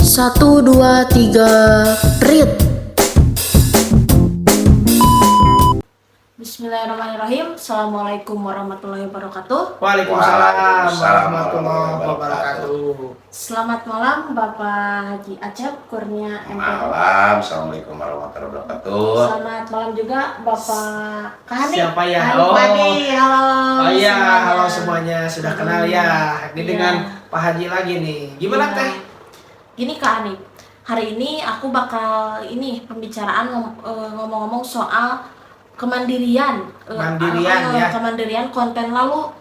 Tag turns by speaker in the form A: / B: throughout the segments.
A: Satu, dua, tiga, read. Bismillahirrahmanirrahim. Assalamualaikum warahmatullahi wabarakatuh.
B: Waalaikumsalam warahmatullahi wabarakatuh.
A: Selamat malam Bapak Haji Acep Kurnia MPD.
C: Malam, assalamualaikum warahmatullahi wabarakatuh.
A: Selamat malam juga Bapak Kahani.
B: Siapa ya?
A: Halo. Halo.
B: Oh iya,
A: semuanya.
B: halo semuanya. Sudah kenal ya. Ini
A: Iya.
B: dengan Pak Haji lagi nih. Gimana
A: Iya.
B: Teh?
A: Gini Kak Ani, hari ini aku bakal pembicaraan ngomong-ngomong soal kemandirian. Kemandirian konten lalu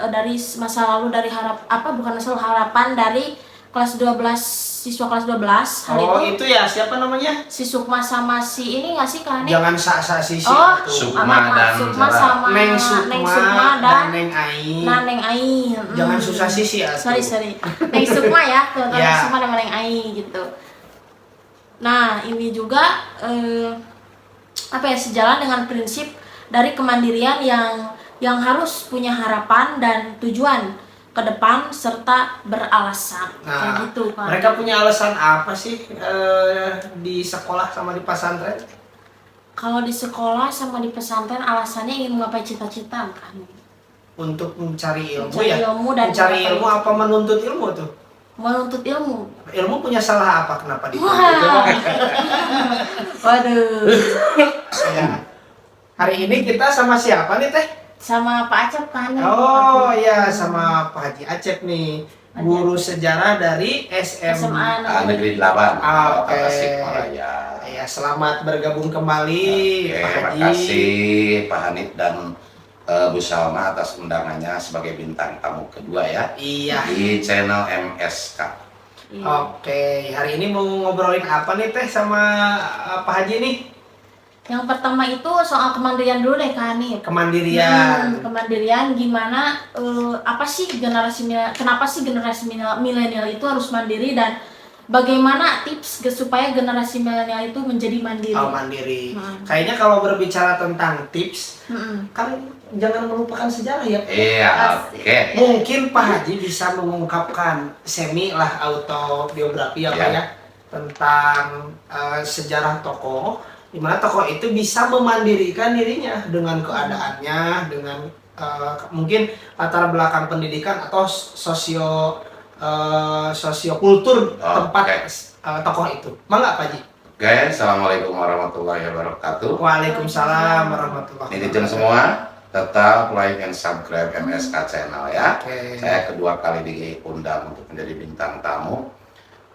A: dari masa lalu dari harapan dari kelas 12 siswa kelas 12 hari
B: Oh, itu ya. Siapa namanya?
A: si Sukma sama si ini nggak sih Kak Ani?
B: Jangan sa-sa sisi
A: Oh,
B: itu.
C: Sukma dan
A: Sukma
C: Zara.
A: sama
B: Neng Sukma dan Neng Ai.
A: Neng Ai.
B: Jangan susah sisi ya.
A: Sorry. Neng Sukma ya, kalau
B: Ya.
A: Neng Sukma sama Neng Ai gitu. Nah, ini juga sejalan dengan prinsip dari kemandirian yang harus punya harapan dan tujuan ke depan serta beralasan. Kayak
B: Nah,
A: gitu, Pak.
B: mereka punya alasan apa sih di sekolah sama di pesantren?
A: Kalau di sekolah sama di pesantren alasannya ingin menggapai cita-cita kan.
B: Untuk mencari ilmu
A: Mencari
B: ya.
A: ilmu dan
B: mencari
A: menggapai-
B: ilmu apa menuntut ilmu tuh?
A: Menuntut ilmu.
B: Ilmu punya salah apa? Kenapa dituntut?
A: Wah. Waduh.
B: Ya. Hari ini kita sama siapa nih Teh?
A: Sama Pak Acep kan.
B: Oh iya, sama Pak Haji Acep nih, guru sejarah dari
A: SMA
C: Negeri 8, Kota
B: Oke.
C: Tasikmalaya.
B: Ya, selamat bergabung kembali
C: Oke,
B: Pak
C: terima
B: Haji.
C: kasih Pak Hanif dan Bu Salma atas undangannya sebagai bintang tamu kedua ya
B: Iya.
C: di channel MSK.
A: Iya.
B: Oke, hari ini mau ngobrolin apa nih Teh sama Pak Haji nih?
A: Yang pertama itu soal kemandirian dulu deh Kak Hanif.
B: Kemandirian.
A: Kemandirian gimana kenapa sih generasi milenial itu harus mandiri dan bagaimana tips supaya generasi milenial itu menjadi mandiri?
B: Oh, mandiri.
A: Hmm.
B: Kayaknya kalau berbicara tentang tips,
A: Mm-mm.
B: kan jangan melupakan sejarah ya.
C: Iya,
A: Asik.
C: oke.
B: Mungkin Pak Haji bisa mengungkapkan semi lah autobiografi apa
C: Ya.
B: ya tentang sejarah tokoh, di mana tokoh itu bisa memandirikan dirinya dengan keadaannya, dengan mungkin latar belakang pendidikan atau sosiokultur tempat tokoh itu. Mangga Pak Haji.
C: Oke, assalamualaikum warahmatullahi wabarakatuh.
B: Waalaikumsalam warahmatullahi
C: Netizen semua, tetap like and subscribe MSK channel ya.
B: Oke.
C: Saya kedua kali diundang untuk menjadi bintang tamu.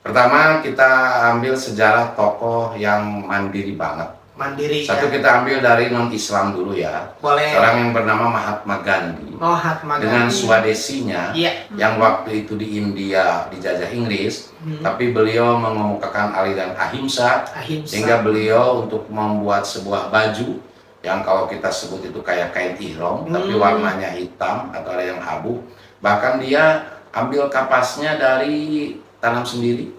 C: Pertama kita ambil sejarah tokoh yang mandiri banget.
B: Mandiri
C: Satu
B: ya.
C: kita ambil dari non-Islam dulu ya.
B: Boleh.
C: Seorang yang bernama Mahatma Gandhi.
B: Mahatma
C: Dengan
B: Gandhi.
C: swadesinya
B: Iya.
C: yang waktu itu di India dijajah Inggris, tapi beliau mengemukakan aliran ahimsa
B: Ahimsa.
C: sehingga beliau untuk membuat sebuah baju yang kalau kita sebut itu kayak kain ihram tapi warnanya hitam atau ada yang abu. Bahkan dia ambil kapasnya dari tanam sendiri,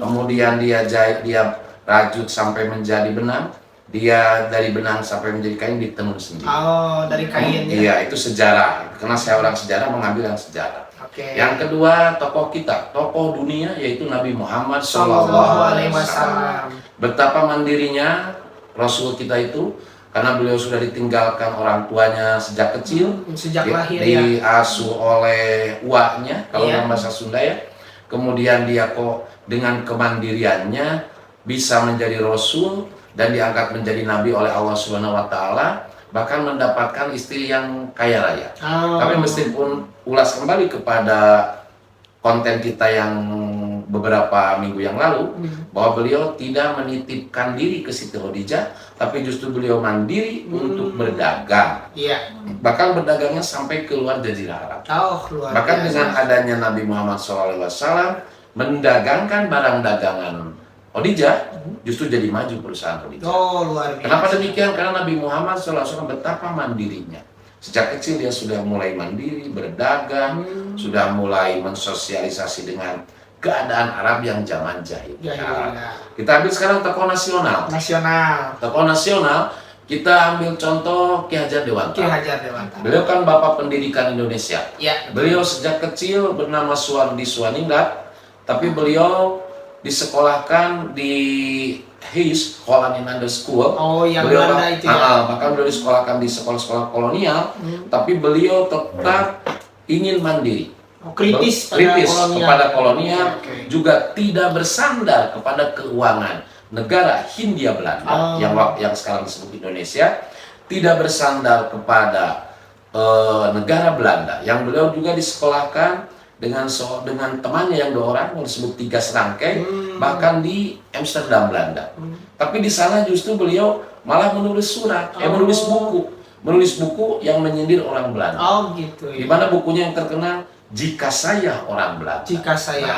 C: kemudian dia jahit, dia rajut sampai menjadi benang, dia dari benang sampai menjadi kain ditenun sendiri.
B: Oh, dari kain ya.
C: Iya, itu sejarah. Karena saya orang sejarah mengambil yang sejarah.
B: Oke.
C: Yang kedua, tokoh kita, tokoh dunia yaitu Nabi Muhammad
B: Sallallahu alaihi
C: SAW.
B: wasallam.
C: Betapa mandirinya Rasul kita itu, karena beliau sudah ditinggalkan orang tuanya sejak kecil,
B: Sejak lahir ya.
C: diasuh oleh uaknya kalau
B: Iya.
C: dalam bahasa Sunda ya. Kemudian dia kok dengan kemandiriannya bisa menjadi Rasul dan diangkat menjadi Nabi oleh Allah Subhanahu Wa Taala, bahkan mendapatkan istri yang kaya raya.
B: Oh.
C: Tapi meskipun ulas kembali kepada konten kita yang beberapa minggu yang lalu, bahwa beliau tidak menitipkan diri ke Siti Khadijah, tapi justru beliau mandiri untuk berdagang.
B: Iya.
C: Bahkan berdagangnya sampai keluar Jazirah Arab.
B: Oh, luar
C: Bahkan
B: biasa.
C: dengan adanya Nabi Muhammad SAW mendagangkan barang dagangan Khadijah, justru jadi maju perusahaan Khadijah.
B: Oh, luar biasa.
C: Kenapa demikian? Karena Nabi Muhammad SAW betapa mandirinya. Sejak kecil dia sudah mulai mandiri, berdagang, sudah mulai mensosialisasi dengan keadaan Arab yang zaman jahiliyah.
B: Jahiliyah.
C: Kita ambil sekarang tokoh nasional.
B: Nasional.
C: Tokoh nasional, kita ambil contoh Ki Hajar Dewantara.
B: Ki Hajar Dewantara.
C: Beliau kan bapak pendidikan Indonesia.
B: Ya.
C: Beliau sejak kecil bernama Suwardi Swaningrat, tapi beliau disekolahkan di Hees Holland Inlander School.
B: Oh, yang
C: Beliau
B: Belanda itu ya.
C: bahkan beliau disekolahkan di sekolah-sekolah kolonial, tapi beliau tetap ingin mandiri.
B: Oh, kritis
C: kepada kolonial,
B: Oke.
C: juga tidak bersandar kepada keuangan negara Hindia Belanda yang sekarang disebut Indonesia, tidak bersandar kepada negara Belanda, yang beliau juga disekolahkan dengan temannya yang 2 orang yang disebut 3 serangkai, bahkan di Amsterdam, Belanda. Tapi di sana justru beliau malah menulis menulis buku yang menyindir orang Belanda.
B: Oh gitu
C: Di
B: ya.
C: mana bukunya yang terkenal, Jika Saya Orang Belanda.
B: Jika saya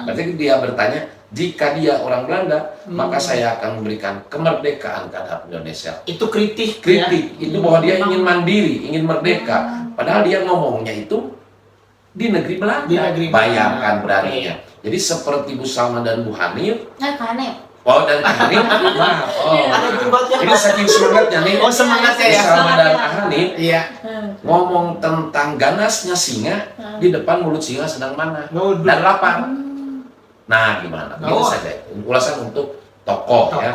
C: Berarti dia bertanya, jika dia orang Belanda, maka saya akan memberikan kemerdekaan terhadap Indonesia.
B: itu kritik
C: Itu bahwa dia ingin mandiri, ingin merdeka. Padahal dia ngomongnya itu di negeri Belanda.
B: Di negeri
C: Bayangkan
B: Belanda.
C: beraninya. Jadi seperti Bu Salma dan Bu Hanif,
A: Kane.
C: dan Hanif,
B: Ada jenggotnya.
C: ini saking semangatnya nih.
B: Oh, semangatnya
C: Bu
B: ya.
C: Salma dan Hanif
B: Iya.
C: ngomong tentang ganasnya singa di depan mulut singa sedang mana
B: Waduh.
C: dan lapar. Nah, gimana? Gitu
B: Oh.
C: saja ulasan untuk tokoh ya.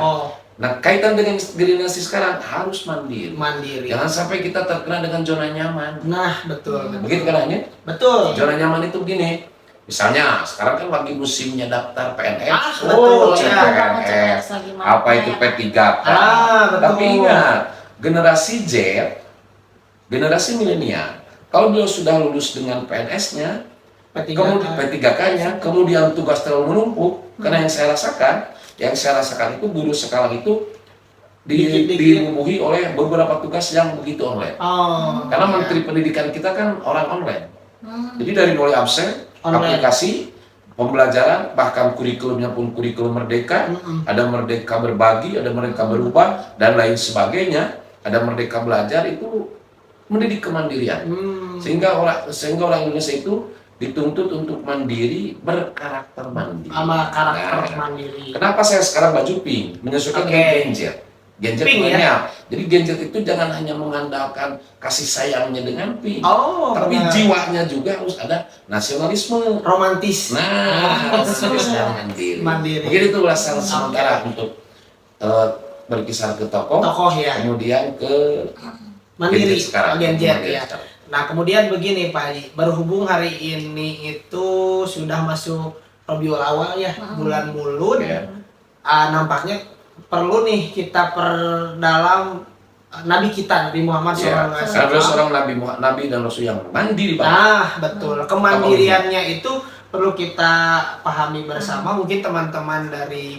C: Nah, kaitan dengan generasi sekarang harus mandiri.
B: Mandiri.
C: Jangan sampai kita terkena dengan zona nyaman.
B: Nah, betul.
C: Begitu kan hanya?
B: Betul.
C: Zona nyaman itu begini. Misalnya sekarang kan lagi musimnya daftar PNS.
B: Betul,
C: cek
B: ya.
C: PNS. Apa itu P3K?
B: Betul.
C: Tapi ingat, generasi Z, generasi milenial, kalau beliau sudah lulus dengan PNS-nya, kemudian P3K-nya, kemudian tugas terlalu menumpuk, karena yang saya rasakan itu guru sekarang itu dibubuhi oleh beberapa tugas yang begitu online. Karena Menteri Pendidikan kita kan orang online. Jadi dari mulai absen,
B: Online.
C: aplikasi, pembelajaran, bahkan kurikulumnya pun kurikulum merdeka, ada merdeka berbagi, ada merdeka berubah, dan lain sebagainya, ada merdeka belajar, itu mendidik kemandirian. Sehingga orang Indonesia itu dituntut untuk mandiri, berkarakter mandiri.
B: Sama karakter mandiri.
C: Kenapa saya sekarang baju pink? Menyesuaikan dengan Gen Z. Gen Z
B: Pink,
C: milenial. Jadi Gen Z itu jangan hanya mengandalkan kasih sayangnya dengan pink, tapi
B: benar.
C: jiwanya juga harus ada nasionalisme.
B: Romantis.
C: Nah, nasionalisme mandiri.
B: Mandiri.
C: Mungkin itu ulasan sementara untuk berkisar ke tokoh,
B: Ya.
C: kemudian ke
B: Mandiri.
C: Gen Z sekarang.
B: Gen Z
C: Mandiri
B: ya.
C: sekarang.
B: Nah, kemudian begini Pak Haji, berhubung hari ini itu sudah masuk Rabiul Awal ya, bulan Mulud, nampaknya perlu nih kita perdalam Nabi kita, Nabi Muhammad SAW.
C: Karena beliau seorang nabi dan rasul yang mandiri banget.
B: Nah, betul. Kemandiriannya itu perlu kita pahami bersama. Mungkin teman-teman dari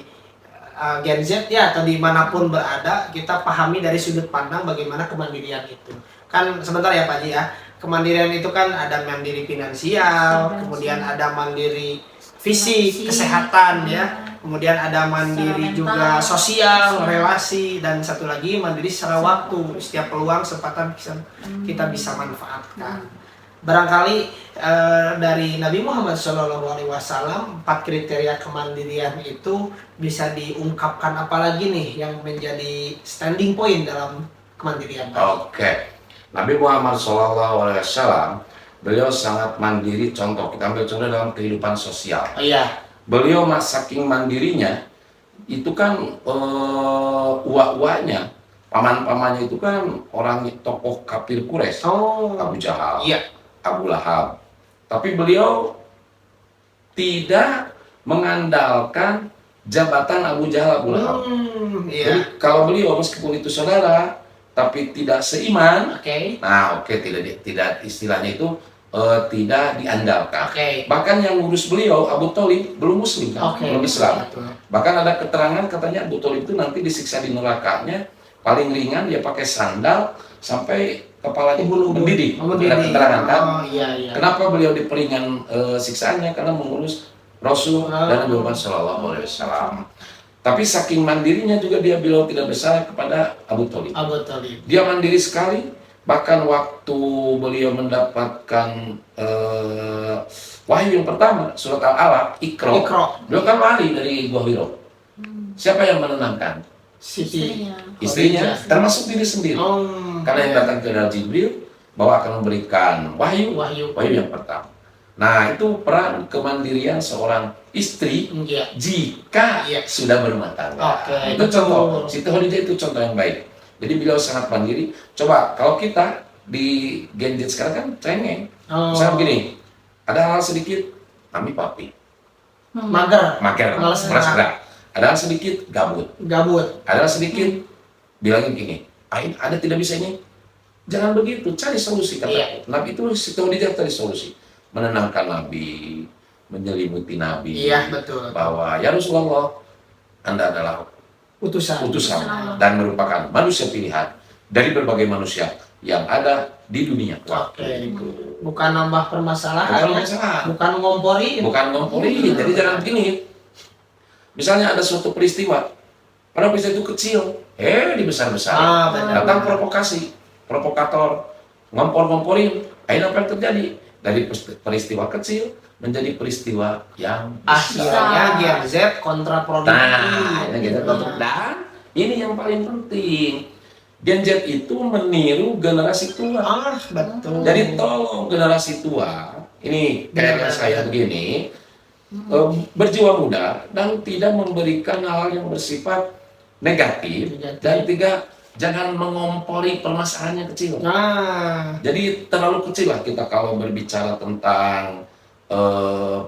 B: Gen Z ya, atau dimanapun berada, kita pahami dari sudut pandang bagaimana kemandirian itu. Kan sebentar ya Pak Haji ya, kemandirian itu kan ada mandiri finansial, kemudian ada mandiri fisik, kesehatan ya, kemudian ada mandiri juga sosial, relasi, dan satu lagi mandiri secara waktu, setiap peluang, kesempatan kita bisa manfaatkan. Barangkali dari Nabi Muhammad SAW 4 kriteria kemandirian itu bisa diungkapkan apalagi nih yang menjadi standing point dalam kemandirian.
C: Oke. Nabi Muhammad SAW, beliau sangat mandiri. Contoh, kita ambil contoh dalam kehidupan sosial.
B: Iya.
C: Beliau saking mandirinya, itu kan uak-uaknya, paman-pamannya itu kan orang tokoh kafir Quraisy, Abu Jahal, Abu Lahab. Tapi beliau tidak mengandalkan jabatan Abu Jahal, Abu Lahab. Jadi kalau beliau meskipun itu saudara, tapi tidak seiman, tidak istilahnya itu tidak diandalkan. Bahkan yang ngurus beliau Abu Thalib belum muslim kan, belum Islam. Bahkan ada keterangan katanya Abu Thalib itu nanti disiksa di nerakanya paling ringan, dia pakai sandal sampai kepalanya mendidih. Ada keterangan kan? Kenapa beliau diperingan siksaannya? Karena mengurus Rasul dan Nabi Muhammad SAW. Tapi saking mandirinya juga beliau tidak bersalah kepada Abu Thalib. Dia mandiri sekali, bahkan waktu beliau mendapatkan wahyu yang pertama, surat Al-Alaq, Iqra. Beliau kan lari dari Gua Hira. Siapa yang menenangkan? Istrinya, termasuk diri sendiri. Karena yang datang ke Jibril bahwa akan memberikan wahyu yang pertama. Nah, itu peran kemandirian seorang istri
B: Iya.
C: jika
B: Iya.
C: sudah berumah tangga.
B: Oke,
C: Itu
B: betul.
C: contoh. Siti Khadijah itu contoh yang baik. Jadi beliau sangat mandiri. Coba kalau kita di Gen Z sekarang kan cengeng. Misalnya begini, ada hal sedikit, kami papi,
B: Mager,
C: mager,
B: Malas
C: malas
B: gerak.
C: gerak. Ada hal sedikit, gabut.
B: gabut.
C: Ada hal sedikit, bilangin gini, ada tidak bisa ini, jangan begitu, cari solusi kata.
B: Iya.
C: Nabi itu Siti Khadijah cari solusi, menenangkan Nabi, menyelimuti Nabi,
B: Iya, betul.
C: bahwa ya Rasulullah, Anda adalah
B: Utusan.
C: utusan dan merupakan manusia pilihan dari berbagai manusia yang ada di dunia.
B: Oke.
C: Itu.
B: Bukan nambah permasalahan,
C: Bukan
B: ya.
C: masalah.
B: Bukan ngomporin.
C: Bukan ngomporin. Jadi jangan begini. Misalnya ada suatu peristiwa, padahal peristiwa itu kecil, dibesar-besar.
B: Benar.
C: Datang provokasi, provokator, ngompor-ngomporin. Akhirnya apa yang terjadi? Dari peristiwa kecil menjadi peristiwa yang besar.
B: Akhirnya Gen Z kontraproduktif.
C: Nah, ini kita tutup. Dan ini yang paling penting. Gen Z itu meniru generasi tua.
B: Betul.
C: Jadi tolong generasi tua, ini kayak saya begini, berjiwa muda dan tidak memberikan hal yang bersifat negatif. Dan jangan mengompori permasalahan yang kecil. Jadi terlalu kecil lah kita kalau berbicara tentang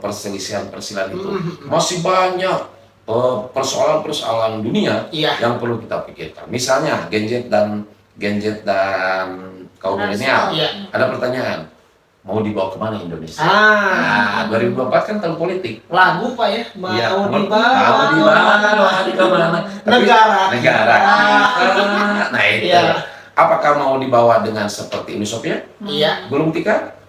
C: perselisihan itu. Masih banyak persoalan-persoalan dunia yang perlu kita pikirkan. Misalnya Gen Z dan kaum milenial. Ada pertanyaan, mau dibawa kemana Indonesia? 2024 kan tahun politik.
B: Lagu Pak ya, mau
C: dibawa di kemana? Negara. Nah itu. Apakah mau dibawa dengan seperti Uni Soviet? Gulung tikar?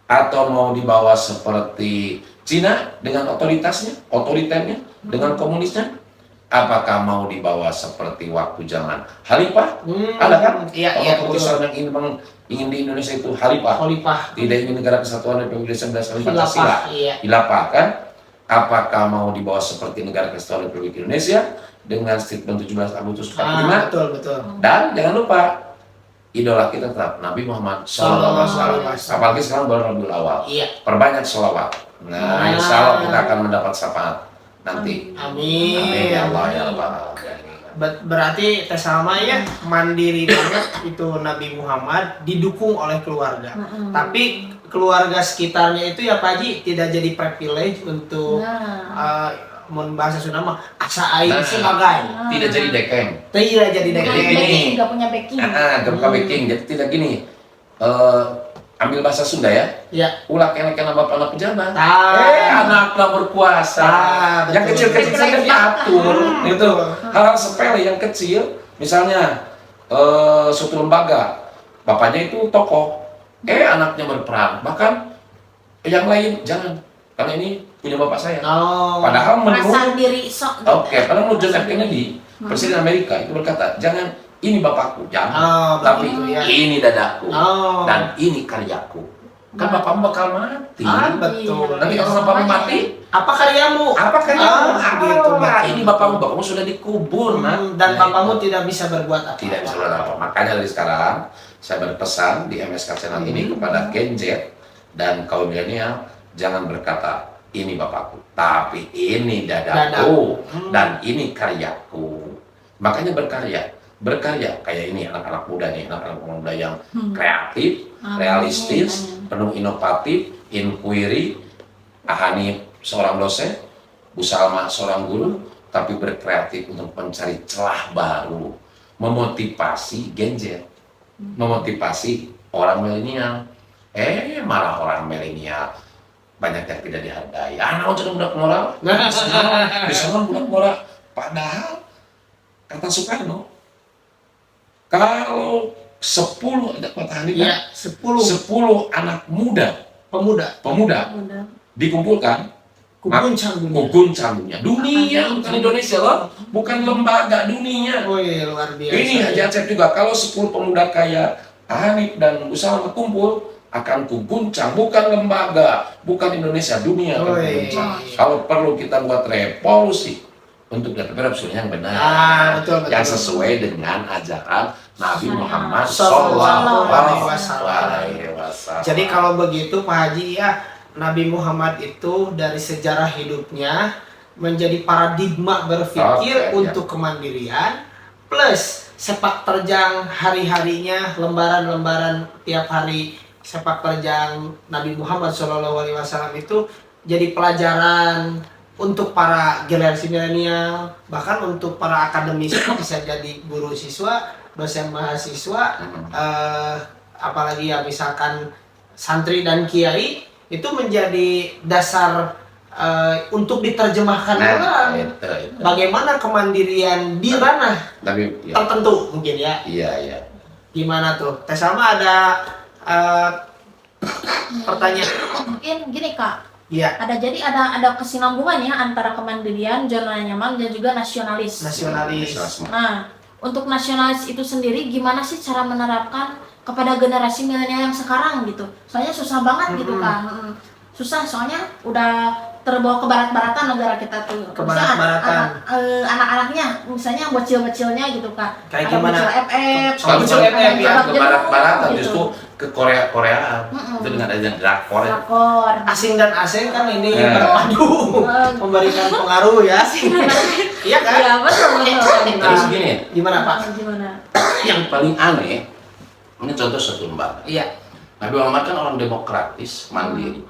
C: Atau mau dibawa seperti Cina dengan otoriternya, dengan komunisnya? Apakah mau dibawa seperti waktu zaman Khalifah? Ada kan? Keputusan yang ingin di Indonesia itu Khalifah. Tidak ingin negara kesatuan Republik Indonesia berdasarkan Pancasila. Khilafah kan? Apakah mau dibawa seperti negara kesatuan Republik Indonesia dengan statement 17 Agustus 45?
B: Betul.
C: Dan jangan lupa idola kita tetap Nabi Muhammad SAW. Apalagi sekarang bulan Rabiul Awal. Perbanyak sholawat. Nah, insya Allah kita akan mendapat syafaat nanti.
B: Amin.
C: Ya Allah ya Allah.
B: Berarti Teh Salma ya mandiri banget itu Nabi Muhammad didukung oleh keluarga. Tapi keluarga sekitarnya itu ya Pak Haji tidak jadi privilege untuk bahasa Sunda mah asa aing sebagai.
C: Tidak jadi dekeng.
B: Tidak jadi
A: Nggak
B: dekeng.
A: punya backing.
C: Gak buka backing. Jadi tidak gini. Ambil bahasa Sunda ya. Ulah kena bapak pejabat. Anaknya berkuasa. Yang kecil-kecil saja diatur. Itu hal sepele yang kecil. Misalnya suatu lembaga, bapaknya itu tokoh. Anaknya berperan. Bahkan yang lain jangan. Karena ini punya bapak saya. Padahal
A: Perasaan diri sok.
C: padahal menurut John F. Kennedy, Presiden Amerika itu berkata, jangan ini bapakku, jangan, tapi ini dadaku, dan ini karyaku. Kan bapakmu bakal mati.
B: Betul.
C: Nanti kalau bapakmu mati,
B: apa karyamu?
C: Gitu. Ini bapakmu sudah dikubur,
B: dan bapakmu tidak bisa berbuat apa.
C: Tidak bisa berbuat apa. Makanya dari sekarang saya berpesan di MSK Channel ini kepada Gen Z dan kaum milenial, jangan berkata ini bapakku, tapi ini dadaku dan ini karyaku. Makanya berkarya kayak ini anak-anak muda nih, anak-anak muda yang kreatif, realistis, penuh inovatif, inquiry. Ahani seorang dosen, Bu Salma seorang guru, tapi berkreatif untuk mencari celah baru, memotivasi Gen Z, memotivasi orang milenial. Malah orang milenial banyak yang tidak dihargai. Anak sudah budak moral, bisa budak moral. Padahal kata Soekarno, kalau 10 ada petani, 10 anak pemuda dikumpulkan, guncang dunia, bukan Indonesia loh, bukan lembaga dunia.
B: Luar biasa.
C: Ini Haji Acep juga, kalau 10 pemuda kaya Hanif dan Usama kumpul, akan kuguncang, bukan lembaga, bukan Indonesia, dunia akan kuguncang. Kalau perlu kita buat revolusi untuk revolusi yang benar,
B: betul.
C: yang sesuai dengan ajaran Nabi Muhammad SAW.
B: Jadi kalau begitu Pak Haji ya, Nabi Muhammad itu dari sejarah hidupnya menjadi paradigma berpikir untuk kemandirian, plus sepak terjang hari-harinya, lembaran-lembaran tiap hari sepak terjang Nabi Muhammad SAW itu jadi pelajaran untuk para generasi milenial, bahkan untuk para akademisi bisa jadi guru siswa, dosen mahasiswa, apalagi ya misalkan santri dan kiai, itu menjadi dasar untuk diterjemahkan orang.
C: Itu.
B: Bagaimana kemandirian di ranah tertentu mungkin ya.
C: Iya.
B: Gimana tuh? Teh Salma ada pertanyaan?
A: Mungkin gini Kak,
B: Iya.
A: ada kesinambungan ya antara kemandirian, zona nyaman dan juga nasionalis. Nah, untuk nasionalis itu sendiri gimana sih cara menerapkan kepada generasi milenial yang sekarang gitu? Soalnya susah banget gitu Kak. Susah soalnya udah terbawa ke barat-baratan negara kita tuh.
B: Ke barat-baratan.
A: Anak-anaknya misalnya yang bocil-bocilnya gitu Kak.
B: Kayak
A: ada
B: gimana?
A: bocil FF,
B: Bocil FF ya,
C: ke barat-baratan
A: gitu.
C: justru ke Koreaan. Itu dengan adanya drakor.
B: Asing dan asing kan ini berpadu memberikan pengaruh ya. Iya kan?
A: Iya betul.
C: Terus gini,
B: Gimana Pak?
A: Gimana?
C: yang paling aneh, ini contoh satu lembaga.
B: Iya.
C: Nabi Muhammad kan orang demokratis, mandiri.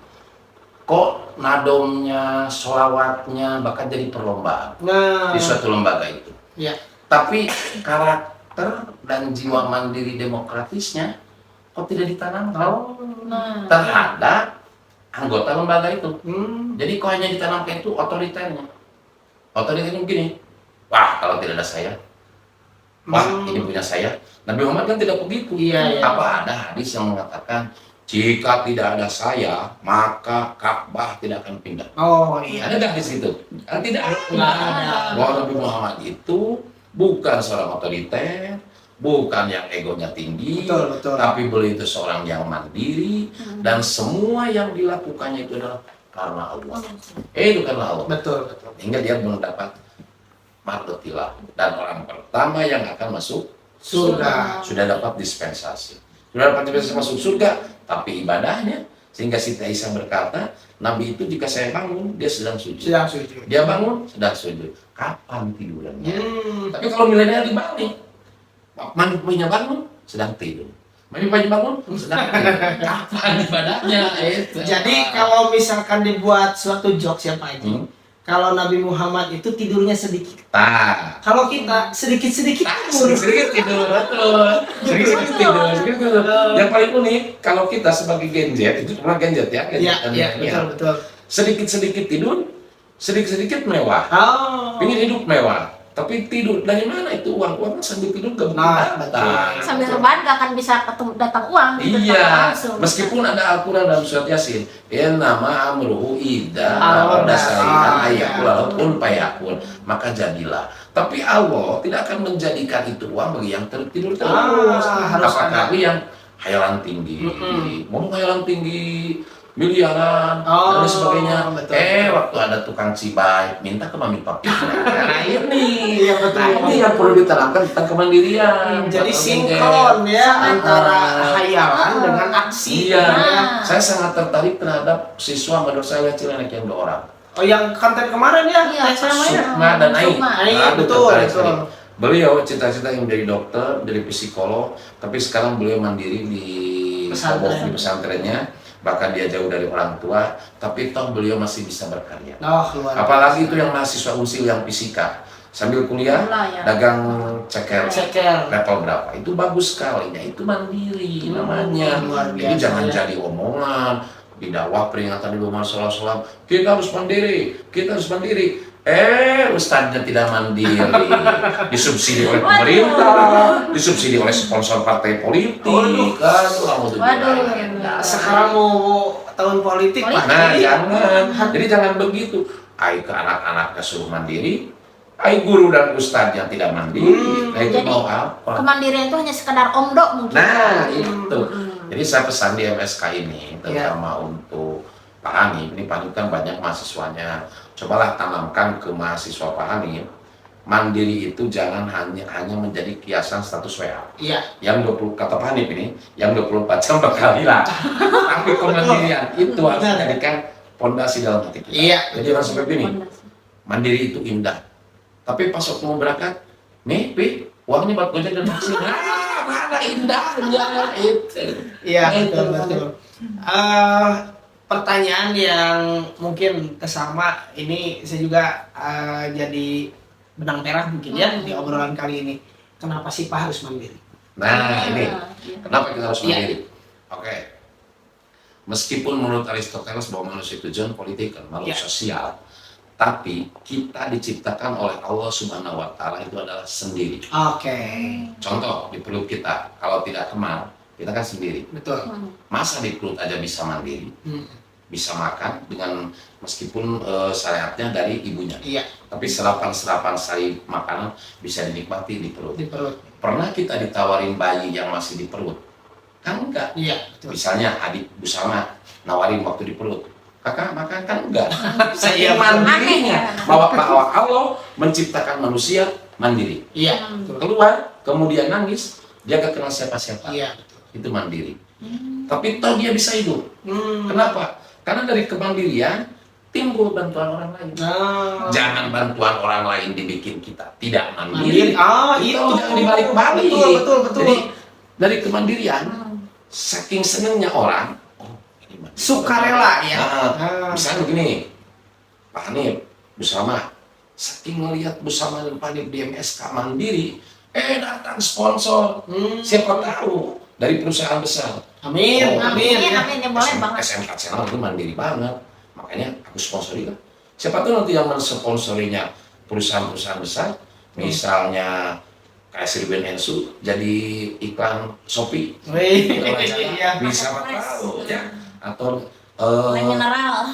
C: Kok nadomnya, sholawatnya, bahkan jadi perlombaan
B: Nah,
C: di suatu lembaga itu.
B: iya.
C: Tapi karakter dan jiwa mandiri demokratisnya kok tidak ditanamkan
A: Nah,
C: terhadap anggota lembaga itu.
B: Hmm.
C: Jadi kok hanya ditanamkan itu otoriternya. Otoriternya begini, wah kalau tidak ada saya, wah ini punya saya. Nabi Muhammad kan tidak begitu.
B: Iya.
C: Apa ada hadis yang mengatakan jika tidak ada saya maka Ka'bah tidak akan pindah.
B: Oh iya.
C: Ada nggak di situ? Kan tidak
B: Nggak ada.
C: Bahwa Nabi Muhammad itu bukan seorang otoriter, bukan yang egonya tinggi,
B: Betul.
C: tapi beliau itu seorang yang mandiri dan semua yang dilakukannya itu adalah karena Allah. Itu karena Allah.
B: Betul.
C: Hingga dia mendapat mardotilah dan orang pertama yang akan masuk
B: Surga.
C: sudah dapat dispensasi. Sudah dapat dispensasi masuk surga, tapi ibadahnya sehingga Siti Aisyah berkata, Nabi itu jika saya bangun dia sedang sujud.
B: Sedang sujud.
C: Dia bangun sedang sujud. Kapan tidurnya? Tapi kalau milenial dibalik, punya bangun sedang tidur. Punya bangun sedang tidur. Kapan ibadahnya? Itu.
B: Jadi kalau misalkan dibuat suatu jokes ya Pak Haji, kalau Nabi Muhammad itu tidurnya sedikit. Kalau kita sedikit-sedikit
C: Sedikit tidur, betul. Sedikit tidur. Yang paling unik kalau kita sebagai Gen Z itu cuma Gen Z ya.
B: Iya, betul.
C: Sedikit-sedikit tidur, sedikit-sedikit mewah.
B: Oh.
C: Pengen hidup mewah, tapi tidur dari mana itu uang? Uang kan sambil tidur gak mungkin datang.
A: sambil rebahan gak akan bisa datang uang gitu,
C: Iya,
A: langsung.
C: meskipun ada Al-Quran dalam surat Yasin, nama amruhu idza
B: Allah.
C: arada syai'an ayyakul kun fayakun, maka jadilah. Tapi Allah tidak akan menjadikan itu uang bagi yang tertidur terus.
B: Harus
C: Apakah yang hayalan tinggi, mau hayalan tinggi, miliaran dan sebagainya.
B: Betul.
C: Waktu ada tukang cibai minta ke mami papi. Nah ini
B: Iya, betul.
C: ini yang perlu ditanamkan tentang kemandirian.
B: Jadi
C: Atau
B: sinkron ya antara hayalan dengan aksi.
C: Iya,
B: Ya.
C: saya sangat tertarik terhadap siswa madrasah Cilenek yang 2 orang.
B: Oh yang konten kemarin ya?
A: Iya,
B: Sama ya?
C: Sukma dan Ai.
B: Ai,
C: Aku
B: betul,
C: tertarik
B: betul.
C: sekali. Beliau cita-cita yang menjadi dokter, jadi psikolog, tapi sekarang beliau mandiri di pesantrennya. Bahkan dia jauh dari orang tua, tapi toh beliau masih bisa berkarya.
B: Oh, luar biasa.
C: Apalagi itu yang mahasiswa usil yang fisika, sambil kuliah dagang ceker level berapa, itu bagus sekali. Ya itu mandiri namanya.
B: Luar
C: Jadi
B: biasa,
C: jangan
B: ya.
C: jadi omongan di dakwah peringatan Nabi Muhammad SAW, kita harus mandiri, kita harus mandiri. Ustadznya tidak mandiri, disubsidi oleh pemerintah, disubsidi oleh sponsor partai politik.
B: Sekarang mau tahun politik Pak.
C: Nah, jadi jangan begitu. Ai ke anak-anaknya suruh mandiri, ai guru dan ustadz yang tidak mandiri. Nah, itu
A: Jadi,
C: mau apa?
A: Kemandirian itu hanya sekedar omdo mungkin.
C: Nah, itu. Jadi saya pesan di MSK ini, terutama untuk Pak Hanif, ini Pak Hanif kan banyak mahasiswanya. Cobalah tanamkan ke mahasiswa Pak Hanif, mandiri itu jangan hanya menjadi kiasan status WA.
B: Iya.
C: Yang 20 kata Pak Hanif ini, yang 24 jam bakal hilang. Tapi kemandirian itu harus dijadikan pondasi dalam hati kita.
B: Iya.
C: Jadi orang sampai begini, mandiri itu indah. Tapi pas waktu mau berangkat, nih, Pi, uangnya buat gojek dan taksi. Mana indahnya itu.
B: Iya, betul. Pertanyaan yang mungkin kesama ini saya juga jadi benang merah mungkin ya di obrolan kali ini. Kenapa sih Pak harus mandiri?
C: Nah, ini kenapa kita harus mandiri? Oke. Meskipun menurut Aristoteles bahwa manusia itu john politik, makhluk sosial, tapi kita diciptakan oleh Allah Subhanahu wa Ta'ala itu adalah sendiri.
B: Oke.
C: Contoh di perut kita, kalau tidak kemar, kita kan sendiri.
B: Betul.
C: Masa di perut aja bisa mandiri, bisa makan dengan meskipun syariatnya dari ibunya.
B: Iya.
C: Tapi serapan-serapan sari makanan bisa dinikmati di perut.
B: Di perut.
C: Pernah kita ditawarin bayi yang masih di perut? Kan enggak.
B: Iya. Betul.
C: Misalnya adik Busama nawarin waktu di perut, kakak makan kan enggak.
B: Saya
C: mandirinya bahwa Allah menciptakan manusia mandiri.
B: Iya.
C: Keluar kemudian nangis, dia gak kenal siapa-siapa.
B: Iya. Betul.
C: Itu mandiri. Tapi toh dia bisa hidup. Kenapa? Karena dari kemandirian timbul bantuan orang lain. Jangan bantuan orang lain dibikin kita tidak mandiri.
B: Itu
C: jangan dibalik-balik.
B: Betul.
C: Jadi dari kemandirian, saking senengnya orang,
B: sukarela ya.
C: Misalnya begini, Pak Hanif, Busama, saking ngelihat Busama dan Pak Hanif di MSK mandiri, datang sponsor. Siapa tahu dari perusahaan besar.
B: Amin.
A: Ya boleh banget.
C: SMK Channel itu mandiri banget, makanya aku sponsori lah. Siapa tahu nanti yang mensponsorinya perusahaan-perusahaan besar, misalnya kayak Sirben Ensu jadi iklan Shopee. Bisa tahu ya. Atau
A: mineral.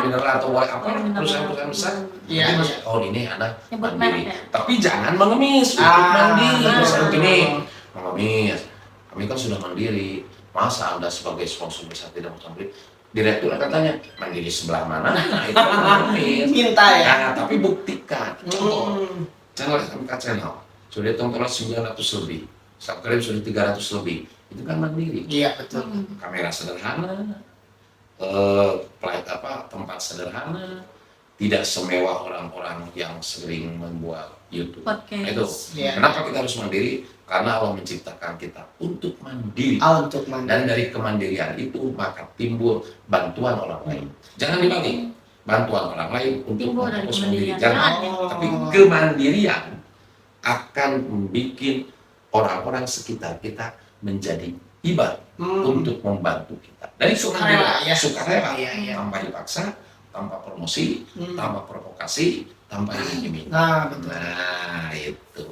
C: mineral atau apa perusahaan-perusahaan besar.
B: Iya.
C: Oh ini ada
A: Nyebut
C: mandiri.
A: merek ya?
C: Tapi jangan mengemis untuk mandiri. Misalnya gini, mengemis. Kami kan sudah mandiri. Masa Anda sebagai sponsor besar tidak mau mandiri? Direktur akan tanya, mandiri sebelah mana? Nah, itu kan mengemis.
B: Minta ya.
C: Nah, tapi buktikan. Contoh, channel SMK Channel sudah tontonan 900 lebih, subscribe sudah 300 lebih. Itu kan mandiri.
B: Iya, betul.
C: Kamera sederhana, tempat sederhana, tidak semewah orang-orang yang sering membuat YouTube.
A: Podcast.
C: Nah, itu. Kenapa kita harus mandiri? Karena Allah menciptakan kita untuk mandiri.
B: Untuk mandiri.
C: Dan dari kemandirian itu maka timbul bantuan orang lain. Jangan dibagi. Bantuan orang lain untuk
A: Timbul dari
C: memfokus mandiri.
A: kemandirian.
C: Jangan. Tapi kemandirian akan membuat orang-orang sekitar kita menjadi ibadah untuk membantu kita. Dari
B: sukarela,
C: sukarela,
B: iya.
C: tanpa dipaksa, tanpa promosi, tanpa provokasi, tanpa iming-iming.
B: Nah, betul.
C: Nah, itu.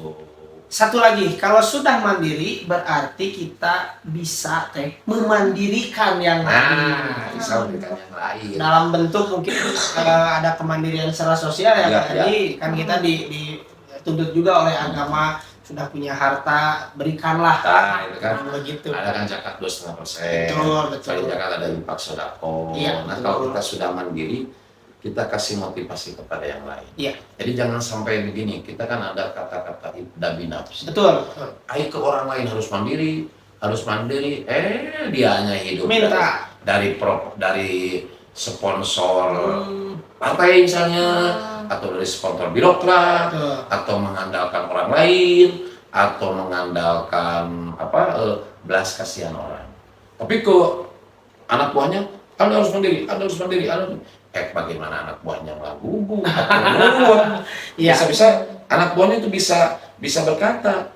B: Satu lagi, kalau sudah mandiri berarti kita bisa memandirikan yang lain.
C: Bisa memberikan yang lain.
B: Dalam bentuk mungkin ada kemandirian secara sosial ya, tadi kan kita dituntut juga oleh agama, sudah punya harta berikanlah.
C: Nah, itu kan
B: begitu.
C: ada kan zakat 2,5%.
B: Betul.
C: Selain zakat ada infak sedekah.
B: Iya,
C: Nah, kalau kita sudah mandiri, kita kasih motivasi kepada yang lain.
B: Iya.
C: Jadi jangan sampai begini, kita kan ada kata-kata ibda binafs.
B: Betul.
C: Ayo ke orang lain harus mandiri. Dia hanya hidup
B: Minta
C: dari sponsor partai misalnya, atau dari sponsor birokrat, atau mengandalkan orang lain, atau mengandalkan belas kasihan orang. Tapi kok anak buahnya, Anda harus mandiri. Bagaimana anak buahnya nggak gugup atau ngurung? Bisa-bisa anak buahnya itu bisa berkata,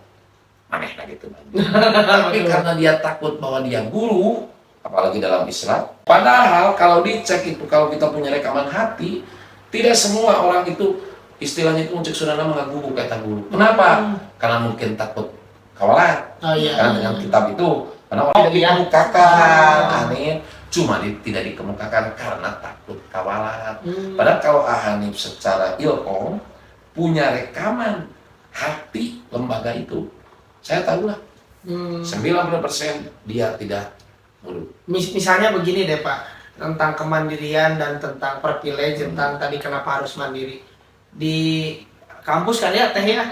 C: aneh lah gitu. Tapi karena dia takut bahwa dia guru, apalagi dalam Islam. Padahal kalau dicek itu, kalau kita punya rekaman hati, tidak semua orang itu istilahnya itu cek sudah nama nggak gugup kata guru. Kenapa? Karena mungkin takut kawalat. Karena dengan kitab itu, karena orang dikemukakan, aneh. Cuma tidak dikemukakan karena takut kawalan. Padahal kalau Hanif secara ilkom punya rekaman hati lembaga itu, saya tahu lah 90% dia tidak mulut.
B: Misalnya begini deh Pak, tentang kemandirian dan tentang privilege, tentang tadi kenapa harus mandiri. kampus kan ya Teh ya.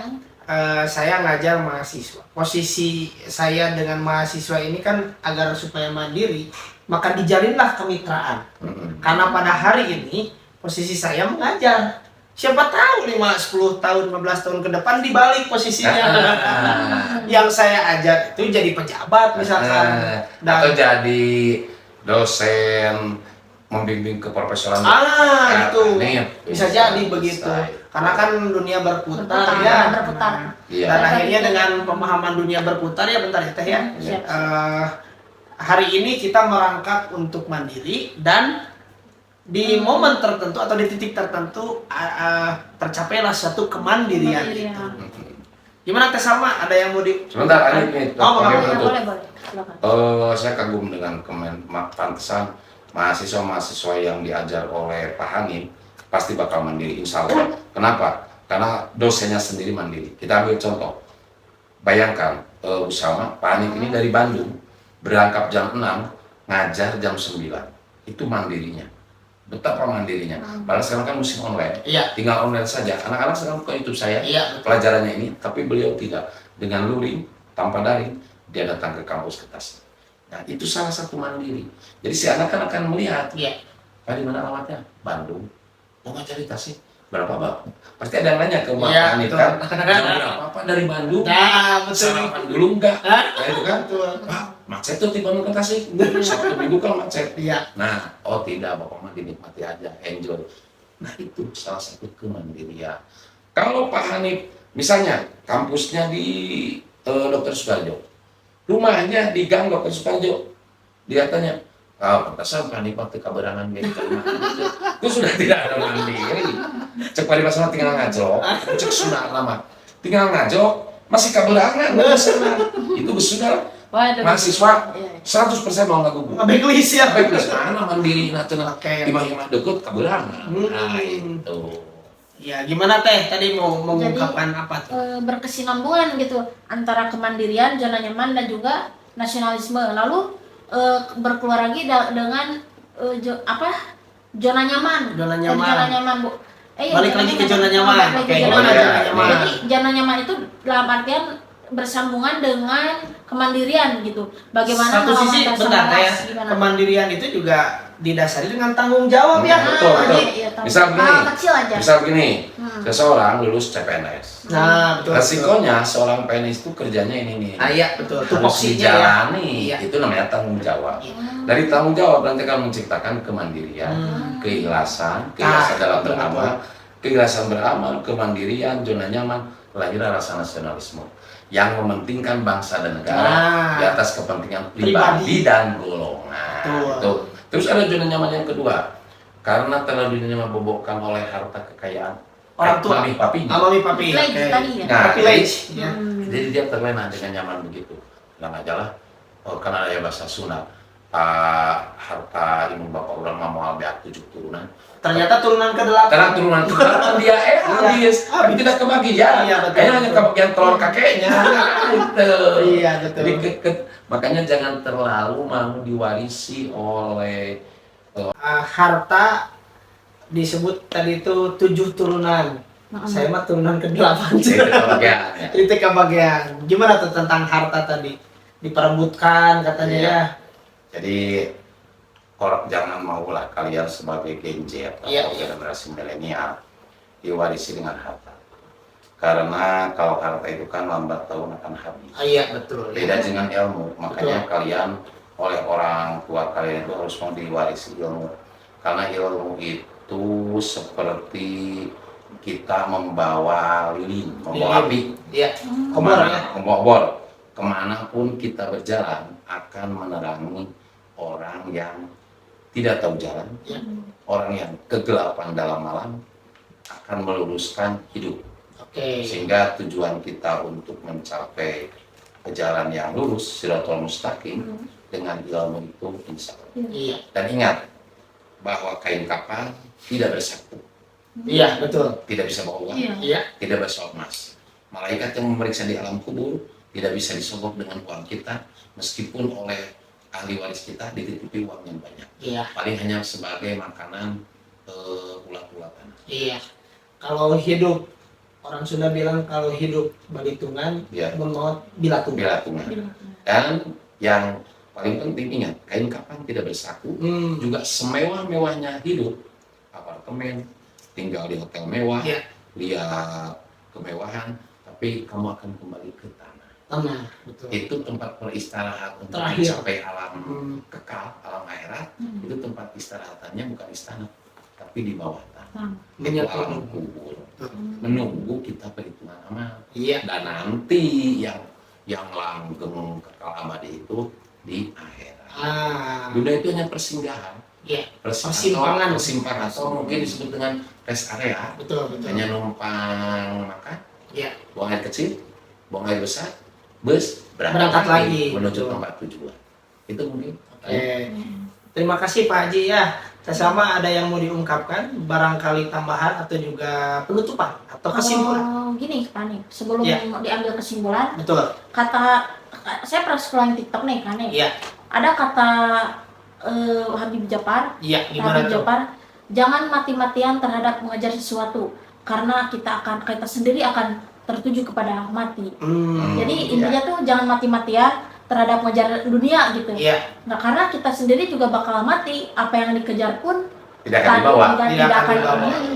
B: Saya ngajar mahasiswa. Posisi saya dengan mahasiswa ini kan agar supaya mandiri, maka dijalinlah kemitraan. Karena pada hari ini posisi saya mengajar. Siapa tahu 5, 10 tahun, 15 tahun ke depan dibalik posisinya. Yang saya ajar itu jadi pejabat misalkan.
C: Atau jadi dosen membimbing ke profesional.
B: Itu
C: Nih,
B: bisa jadi begitu. Karena kan dunia berputar ya.
A: Berputar.
C: Iya.
B: Dan akhirnya dengan pemahaman dunia berputar ya bentar ya Teh ya.
A: Siap.
B: Hari ini kita merangkak untuk mandiri dan di momen tertentu atau di titik tertentu tercapailah suatu kemandirian itu. Gimana Teh Salma? Ada yang mau di?
C: Sebentar, ini
A: Boleh. Silakan.
C: saya kagum dengan pantesan mahasiswa-mahasiswa yang diajar oleh Pak Hanif pasti bakal mandiri, insya Allah. Kenapa? Karena dosennya sendiri mandiri. Kita ambil contoh. Bayangkan, Bu Salma, Pak Hanif ini dari Bandung, berangkat jam 6, ngajar jam 9. Itu mandirinya. Betapa mandirinya. Padahal sekarang kan musim online.
B: Iya.
C: Tinggal online saja. Anak-anak sekarang buka YouTube saya,
B: Iya.
C: pelajarannya ini, tapi beliau tidak. Dengan luring, tanpa daring, dia datang ke kampus ke tas. Nah, itu salah satu mandiri. Jadi si anak kan akan melihat,
B: Iya.
C: Pak, di mana alamatnya? Bandung. Mau cari tasnya? Berapa, Pak? Pasti ada yang nanya ke Mbak
B: Iya,
C: Hanif
B: betul.
C: kan. Jam berapa, Pak, dari Bandung?
B: Nah, betul.
C: Sarapan dulu enggak?
B: Hah?
C: Nah, itu kan.
B: Betul.
C: Pak, macet tuh di Bandung ke Tasik. Sabtu Minggu kan macet.
B: Iya.
C: Nah, oh tidak, Bapak mah dinikmati aja, enjoy. Nah, itu salah satu kemandirian. Kalau Pak Hanif, misalnya kampusnya di Dr. Sukarjo, rumahnya di Gang Dr. Sukarjo, dia tanya, pantasan Pak Hanif waktu kabarangan gitu. Itu sudah tidak ada mandiri. Cek pada masalah tinggal ngajok, cek sunat lama. Tinggal ngajok, masih kabarangan, itu sudah mahasiswa 100% mau ngaku.
B: Abeglis ya.
C: Abeglis mana mandiri natuna
B: Oke.
C: di mana deket kaberangan. Nah itu.
B: Ya, gimana Teh? Tadi mau mengungkapkan apa tuh?
A: Berkesinambungan gitu antara kemandirian, zona nyaman dan juga nasionalisme. Lalu berkeluar lagi dengan zona nyaman.
B: Zona
A: Dari
B: nyaman.
A: zona nyaman, Bu.
B: Balik lagi ke zona nyaman.
A: Balik lagi
B: Oke,
A: ke zona
B: gimana
A: nyaman.
B: zona nyaman?
A: Jadi zona nyaman itu dalam artian bersambungan dengan kemandirian gitu. Bagaimana
B: Satu
A: kalau
B: sisi
A: antar
B: benar
A: sama
B: ya,
A: ras, gimana?
B: kemandirian itu juga didasari dengan tanggung jawab ya.
C: Betul.
A: Tahu.
C: Misal begini,
A: Hal kecil aja.
C: Misal begini, seseorang lulus CPNS.
B: Nah, betul.
C: Resikonya seorang PNS itu kerjanya ini nih.
B: Iya, betul.
C: Harus
B: Tupoksinya ya.
C: dijalani.
B: Iya.
C: Itu namanya tanggung jawab.
A: Iya.
C: Dari tanggung jawab nanti akan menciptakan kemandirian, keikhlasan dalam
B: betul,
C: beramal, keikhlasan beramal, kemandirian, zona nyaman, lahirlah rasa nasionalisme yang mementingkan bangsa dan negara di atas kepentingan pribadi dan golongan. Tuh. Terus ada zona nyaman yang kedua, karena terlalu menyebabkan oleh harta kekayaan
B: Orang tua.
C: mami papinya.
B: Mami papi.
A: Privilege
B: Oke.
A: tadi ya.
C: Nah,
B: Privilege. Ya.
C: jadi dia terlena dengan nyaman begitu. Bilang aja lah, karena ada bahasa Sunda, harta ibu bapak orang mau albiak 7 turunan.
B: Ternyata turunan ke-8.
C: Karena turunan itu dia habis, tapi tidak kebagian.
B: Iya, betul.
C: Hanya kebagian telur kakeknya. Gitu.
B: Iya, betul.
C: Jadi makanya jangan terlalu mau diwarisi oleh
B: Harta disebut tadi itu 7 turunan. Saya mah turunan ke-8.
C: kebagian.
B: Itu kebagian. Gimana tuh tentang harta tadi? Diperebutkan katanya
C: Iya.
B: ya.
C: Jadi orang jangan maulah kalian sebagai Gen Z atau
B: Iya.
C: generasi milenial diwarisi dengan harta. Karena kalau harta itu kan lambat laun akan habis.
B: Iya, betul.
C: Beda dengan ilmu, makanya kalian oleh orang tua kalian itu harus mau diwarisi ilmu. Karena ilmu itu seperti kita membawa lilin, membawa api.
B: Iya. Obor ya.
C: Membawa obor. Kemanapun kita berjalan akan menerangi orang yang tidak tahu jalan, orang yang kegelapan dalam malam akan meluruskan hidup.
B: Oke.
C: Sehingga tujuan kita untuk mencapai jalan yang lurus, Shirathul Mustaqim, dengan ilmu itu insya Allah.
B: Iya.
C: Dan ingat bahwa kain kapan tidak bersatu,
B: Iya, betul.
C: tidak bisa bawa uang,
B: Iya.
C: tidak bisa emas. Malaikat yang memeriksa di alam kubur tidak bisa disogok dengan uang kita, meskipun oleh ahli waris kita dititipi uang yang banyak.
B: Iya.
C: Paling hanya sebagai makanan ulat-ulat tanah.
B: Iya. Kalau hidup Orang Sunda bilang kalau hidup balitungan,
C: Ya.
B: mun maut bilatungan.
C: Bilatungan. Dan yang paling penting ingat, kain kafan tidak bersaku. Juga semewah-mewahnya hidup, apartemen, tinggal di hotel mewah,
B: Ya.
C: lihat kemewahan, tapi kamu akan kembali ke tanah.
B: Tanah, betul.
C: Itu tempat beristirahat untuk
B: Terakhir.
C: mencapai alam kekal, alam akhirat. Itu tempat istirahatannya bukan istana, tapi di bawah tanah. Itu alam kubur. Menunggu kita perhitungan amal.
B: Iya.
C: Dan nanti yang langgeng kekal abadi itu di akhirat. Dunia itu hanya persinggahan.
B: Iya.
C: Persimpangan
B: Persimpangan.
C: atau mungkin disebut dengan rest area.
B: Betul.
C: Hanya numpang makan,
B: Iya.
C: buang air kecil, buang air besar, bus
B: Berangkat lagi.
C: menuju
B: Betul.
C: tempat tujuan. Itu mungkin.
B: Terima kasih Pak Haji ya. Sama ada yang mau diungkapkan, barangkali tambahan atau juga penutupan atau kesimpulan.
A: Gini kan nih, sebelum
B: Ya.
A: diambil kesimpulan,
B: Betul.
A: saya pernah scrolling TikTok nih kan nih.
B: Iya.
A: Ada kata Habib Djafar,
B: Iya, gimana
A: Habib
B: tuh?
A: Djafar, jangan mati-matian terhadap mengejar sesuatu karena kita sendiri akan tertuju kepada mati. Jadi intinya tuh jangan mati-matian terhadap mengejar dunia gitu.
B: Iya.
A: Nah, karena kita sendiri juga bakal mati, apa yang dikejar pun
C: Tidak akan dibawa.
A: tidak akan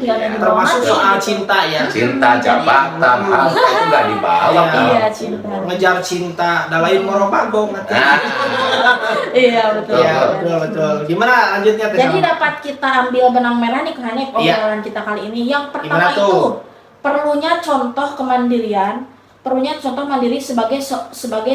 A: dibawa
B: Termasuk
A: mati.
B: soal cinta ya.
C: Cinta, jabatan, harta itu nggak dibawa.
A: Iya, cinta.
B: Ngejar cinta, dalain morobago nanti.
A: Iya, betul.
B: Iya, betul. Gimana lanjutnya Teh?
A: Jadi dapat kita ambil benang merah nih Kak Hanif, obrolan kita kali ini. Yang pertama
B: Gimana tuh?
A: itu perlunya contoh kemandirian, perlunya contoh mandiri sebagai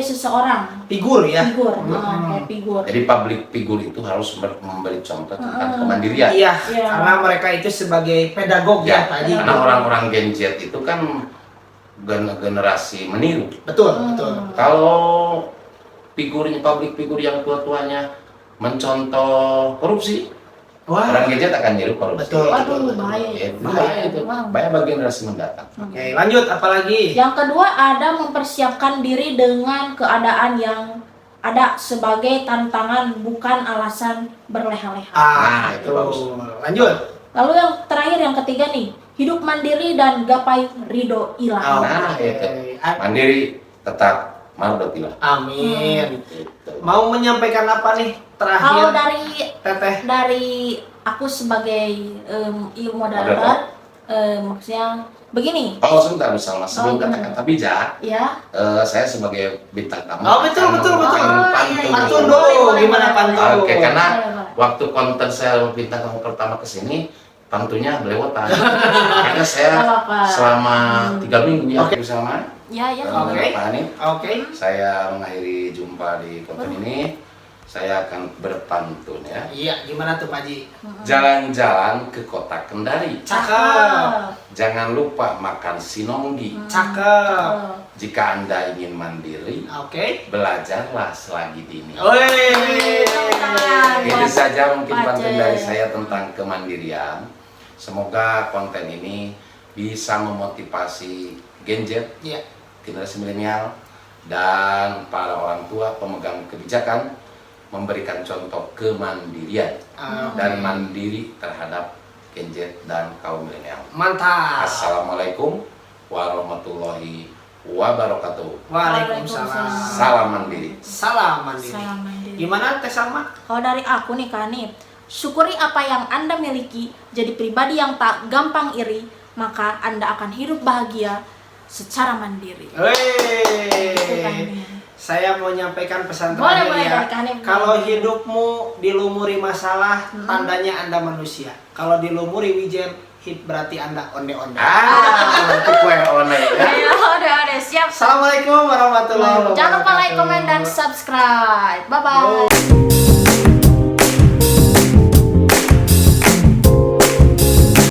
A: seseorang
B: Figur ya.
A: figur, kayak figur.
C: Jadi public figure itu harus memberi contoh tentang kemandirian.
B: Iya,
A: Iya.
B: karena mereka itu sebagai pedagog ya,
C: Ya,
B: Pak Haji.
C: karena orang-orang Gen Z itu kan generasi meniru.
B: Betul.
C: Kalau figurnya, public figure yang tua-tuanya mencontoh korupsi,
B: Wah.
C: orang Gen Z akan niru korupsi.
B: Betul.
A: Waduh, bahaya.
C: Ya, bahaya itu.
A: Wow.
C: Bahaya bagi generasi mendatang.
B: Oke, lanjut apalagi?
A: Yang kedua ada mempersiapkan diri dengan keadaan yang ada sebagai tantangan bukan alasan berleha-leha.
C: Nah, itu bagus.
B: Lanjut.
A: Lalu yang terakhir yang ketiga nih, hidup mandiri dan gapai ridho ilahi.
C: Nah, itu. Mandiri tetap mardotilah.
B: Amin.
C: Gitu.
B: Mau menyampaikan apa nih
A: Kalau
B: terakhir, Teteh?
A: dari aku sebagai ilmu moderator, maksudnya begini,
C: Oh, sebentar Salma, sebelum
A: Oh,
C: kata-kata bijak,
A: ya.
C: saya sebagai bintang tamu.
B: Oh, betul.
C: akan membawakan
A: Oh,
C: pantun.
A: iya,
B: Pantun
A: iya.
B: dong,
A: Boleh,
B: gimana
A: boleh,
B: pantun?
A: boleh.
C: Oke, karena
A: Boleh.
C: waktu konten saya bintang tamu pertama ke sini, pantunnya belewotan. Karena saya
A: Nggak apa-apa.
C: selama 3 minggu ya
B: Oke.
C: bersama
A: Ya, ya.
B: Oke.
C: Pak Hanif.
B: Oke.
C: Saya mengakhiri jumpa di konten ini. Saya akan berpantun ya.
B: Iya, gimana tuh Pak Haji?
C: Jalan-jalan ke kota Kendari.
B: Cakep.
C: Jangan lupa makan sinonggi.
B: Cakep.
C: Jika Anda ingin mandiri,
B: Oke.
C: belajarlah selagi dini.
B: Woi.
C: Itu saja mungkin
A: Pak
C: pantun
A: Cek.
C: dari saya tentang kemandirian. Semoga konten ini bisa memotivasi Gen Z,
B: Iya.
C: generasi milenial, dan para orang tua pemegang kebijakan memberikan contoh kemandirian dan mandiri terhadap Gen Z dan kaum milenial.
B: Mantap.
C: Assalamualaikum warahmatullahi wabarakatuh.
B: Waalaikumsalam.
C: Salam mandiri.
B: Salam mandiri.
A: Salam mandiri.
B: Gimana Teh Salma?
A: Kalau dari aku nih Kak Hanif, syukuri apa yang Anda miliki, jadi pribadi yang tak gampang iri, maka Anda akan hidup bahagia secara mandiri. Itu Kak
B: Woi.
A: Hanif.
B: Saya mau nyampaikan pesan
A: Boleh,
B: terakhir
A: boleh,
B: ya.
A: dari Kak Hanif.
B: Kalau hidupmu dilumuri masalah, tandanya Anda manusia. Kalau dilumuri wijen, berarti Anda onde-onde.
C: Itu kue one ya.
A: Ayo, udah, siap.
B: Assalamualaikum warahmatullahi wabarakatuh.
A: Jangan lupa like, komen, dan subscribe. Bye-bye.